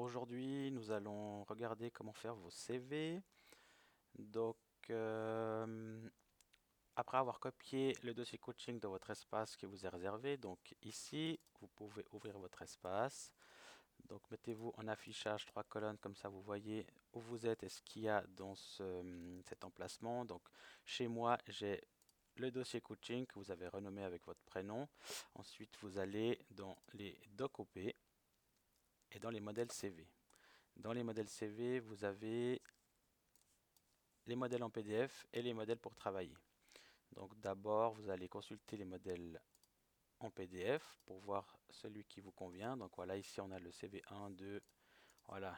Aujourd'hui, nous allons regarder comment faire vos CV. Donc, euh, Après avoir copié le dossier coaching de votre espace qui vous est réservé, donc ici, vous pouvez ouvrir votre espace. Donc, mettez-vous en affichage 3 colonnes, comme ça vous voyez où vous êtes et ce qu'il y a dans cet emplacement. Donc, chez moi, j'ai le dossier coaching que vous avez renommé avec votre prénom. Ensuite, vous allez dans les docs OP et dans les modèles CV. Dans les modèles CV, vous avez les modèles en PDF et les modèles pour travailler. Donc d'abord, vous allez consulter les modèles en PDF pour voir celui qui vous convient. Donc voilà, ici on a le CV 1, 2, voilà,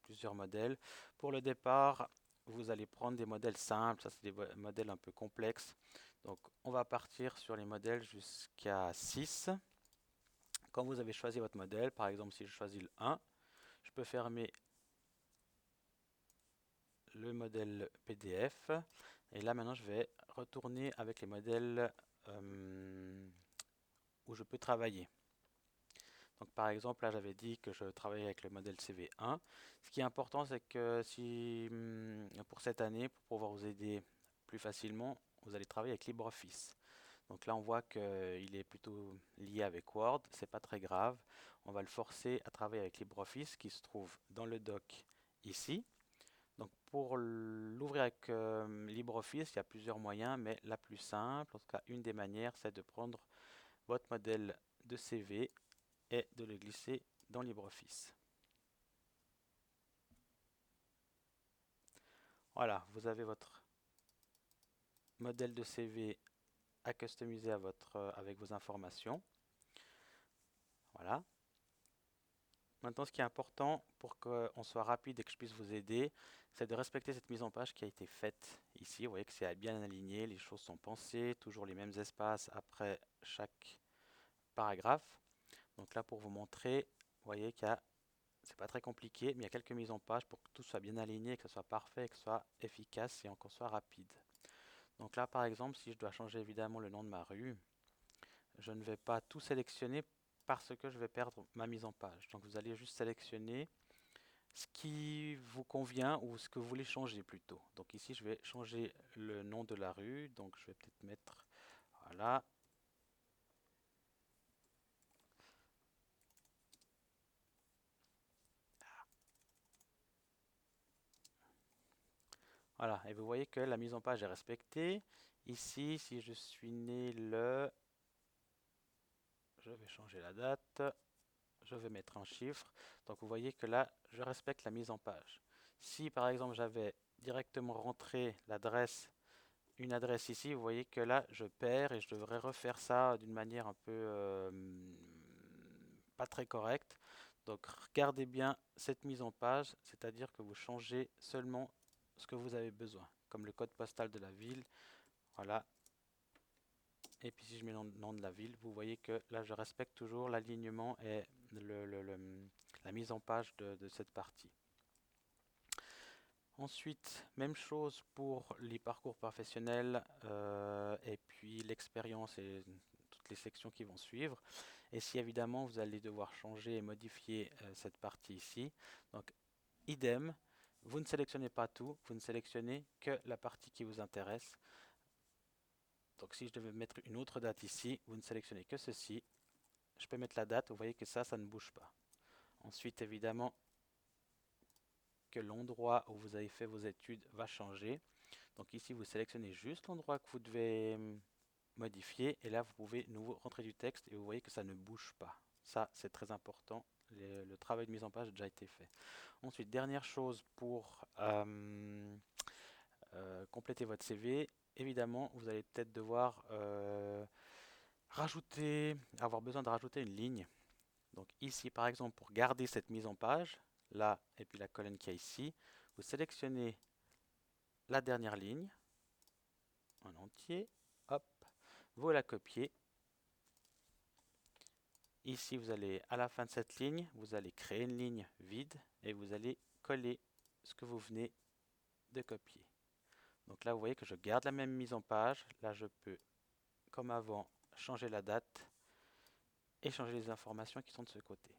plusieurs modèles. Pour le départ, vous allez prendre des modèles simples, ça c'est des modèles un peu complexes. Donc on va partir sur les modèles jusqu'à 6. Quand vous avez choisi votre modèle, par exemple si je choisis le 1, je peux fermer le modèle PDF. Et là maintenant je vais retourner avec les modèles où je peux travailler. Donc par exemple là j'avais dit que je travaillais avec le modèle CV1. Ce qui est important c'est que si pour cette année, pour pouvoir vous aider plus facilement, vous allez travailler avec LibreOffice. Donc là on voit qu'il est plutôt lié avec Word, c'est pas très grave. On va le forcer à travailler avec LibreOffice qui se trouve dans le doc ici. Donc pour l'ouvrir avec LibreOffice, il y a plusieurs moyens, mais la plus simple, en tout cas une des manières, c'est de prendre votre modèle de CV et de le glisser dans LibreOffice. Voilà, vous avez votre modèle de CV à customiser avec vos informations. Voilà. Maintenant, ce qui est important pour qu'on soit rapide et que je puisse vous aider, c'est de respecter cette mise en page qui a été faite ici. Vous voyez que c'est bien aligné, les choses sont pensées, toujours les mêmes espaces après chaque paragraphe. Donc là, pour vous montrer, vous voyez c'est pas très compliqué, mais il y a quelques mises en page pour que tout soit bien aligné, que ce soit parfait, que ce soit efficace et encore soit rapide. Donc là, par exemple, si je dois changer évidemment le nom de ma rue, je ne vais pas tout sélectionner parce que je vais perdre ma mise en page. Donc vous allez juste sélectionner ce qui vous convient ou ce que vous voulez changer plutôt. Donc ici, je vais changer le nom de la rue. Donc je vais peut-être mettre, voilà. Voilà, et vous voyez que la mise en page est respectée. Ici, si je suis né je vais changer la date, je vais mettre un chiffre. Donc vous voyez que là, je respecte la mise en page. Si par exemple j'avais directement rentré une adresse ici, vous voyez que là, je perds et je devrais refaire ça d'une manière un peu pas très correcte. Donc regardez bien cette mise en page, c'est-à-dire que vous changez seulement ce que vous avez besoin, comme le code postal de la ville. Voilà. Et puis si je mets le nom de la ville, vous voyez que là je respecte toujours l'alignement et la mise en page de cette partie. Ensuite, même chose pour les parcours professionnels et puis l'expérience et toutes les sections qui vont suivre. Et si évidemment vous allez devoir changer et modifier cette partie ici, donc idem, vous ne sélectionnez pas tout, vous ne sélectionnez que la partie qui vous intéresse. Donc si je devais mettre une autre date ici, vous ne sélectionnez que ceci. Je peux mettre la date, vous voyez que ça ne bouge pas. Ensuite, évidemment, que l'endroit où vous avez fait vos études va changer. Donc ici, vous sélectionnez juste l'endroit que vous devez modifier et là, vous pouvez nouveau rentrer du texte et vous voyez que ça ne bouge pas. Ça, c'est très important. Le travail de mise en page a déjà été fait. Ensuite, dernière chose pour compléter votre CV, évidemment, vous allez peut-être devoir avoir besoin de rajouter une ligne. Donc ici, par exemple, pour garder cette mise en page, là, et puis la colonne qui est ici, vous sélectionnez la dernière ligne en entier, hop, vous la copiez. Ici, vous allez, à la fin de cette ligne, vous allez créer une ligne vide et vous allez coller ce que vous venez de copier. Donc là, vous voyez que je garde la même mise en page. Là, je peux, comme avant, changer la date et changer les informations qui sont de ce côté.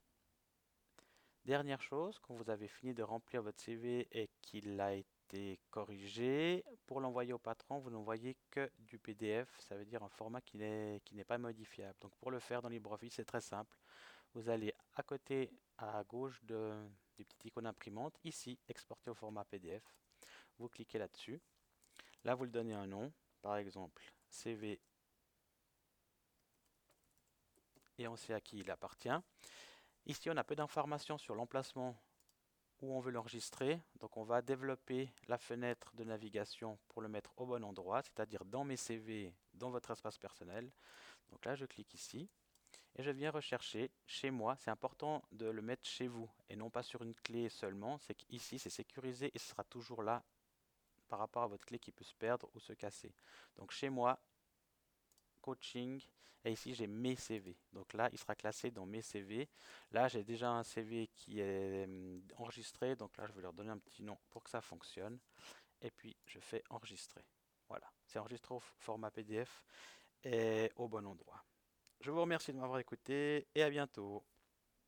Dernière chose, quand vous avez fini de remplir votre CV et qu'il a été corrigé, pour l'envoyer au patron, vous n'envoyez que du PDF, ça veut dire un format qui n'est pas modifiable. Donc pour le faire dans LibreOffice, c'est très simple. Vous allez à côté, à gauche du petit icône imprimante, ici, exporter au format PDF. Vous cliquez là-dessus. Là, vous le donnez un nom, par exemple CV, et on sait à qui il appartient. Ici, on a peu d'informations sur l'emplacement où on veut l'enregistrer. Donc on va développer la fenêtre de navigation pour le mettre au bon endroit, c'est-à-dire dans mes CV, dans votre espace personnel. Donc là, je clique ici et je viens rechercher chez moi. C'est important de le mettre chez vous et non pas sur une clé seulement. C'est qu'ici, c'est sécurisé et ce sera toujours là par rapport à votre clé qui peut se perdre ou se casser. Donc chez moi, coaching, et ici j'ai mes CV. Donc là, il sera classé dans mes CV. Là, j'ai déjà un CV qui est enregistré, donc là, je vais leur donner un petit nom pour que ça fonctionne. Et puis, je fais enregistrer. Voilà, c'est enregistré au format PDF et au bon endroit. Je vous remercie de m'avoir écouté et à bientôt.